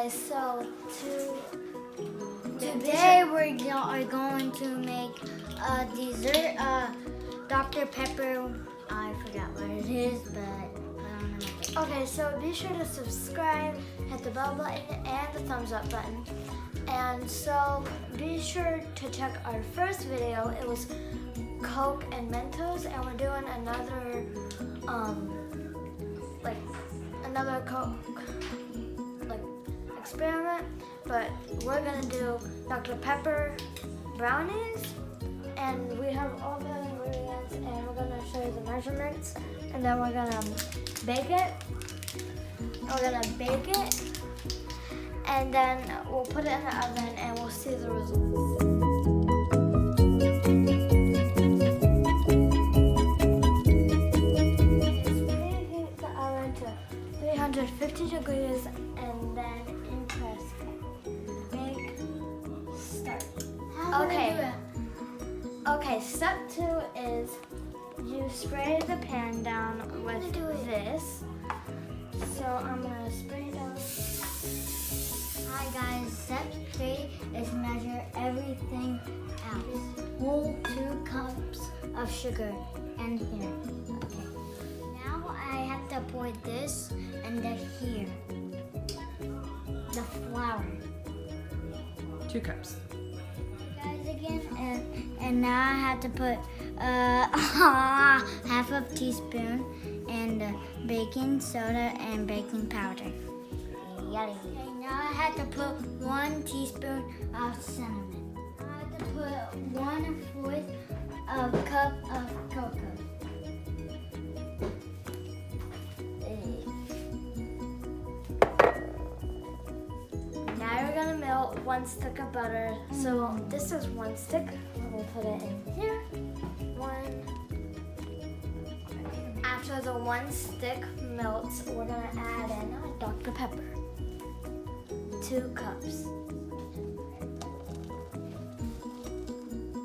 guys, so today we are going to make a dessert, Dr. Pepper. I forgot what it is, but I don't know. Okay, so be sure to subscribe, hit the bell button and the thumbs up button. And so be sure to check our first video. It was Coke and Mentos, and we're doing another another Coke experiment, but we're gonna do Dr. Pepper brownies, and we have all the ingredients, and we're gonna show you the measurements, and then we're gonna bake it. We're gonna bake it, and then we'll put it in the oven, and we'll see the results. Preheat the oven to 350 degrees, and then press bake start. Okay, step 2 is you spray the pan down with this. So I'm gonna spray down. Hi guys, step 3 is measure everything out. Whole 2 cups of sugar and here. Okay. Now I have to pour this and then here. The flour. 2 cups. Guys again, and now I have to put half a teaspoon and baking soda and baking powder. Yummy. Okay, now I have to put 1 teaspoon of cinnamon. I have to put 1/4 of a cup of cocoa. Now we're gonna melt 1 stick of butter. So this is 1 stick. We'll put it in here. 1. After the 1 stick melts, we're gonna add in Dr. Pepper. 2 cups.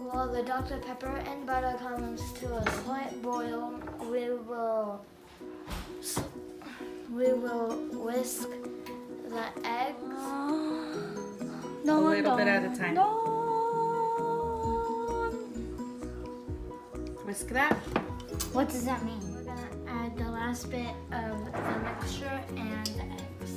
While the Dr. Pepper and butter comes to a slight boil, we will whisk the eggs. A little bit at a time. Whisk that. What does that mean? We're gonna add the last bit of the mixture and the eggs.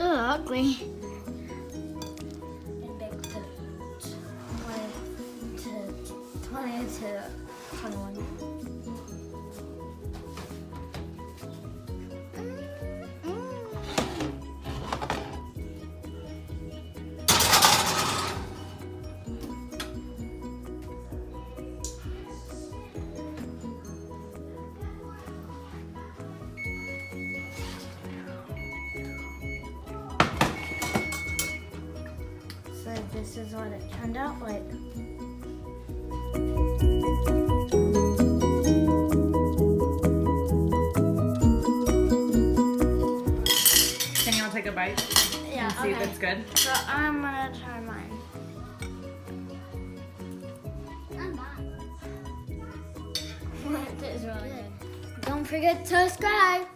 Ugh, ugly. And bake to 20 to 21. So this is what it turned out like. Can you all take a bite? Yeah, and see if it's good? So I'm gonna try mine. This is really good. Don't forget to subscribe.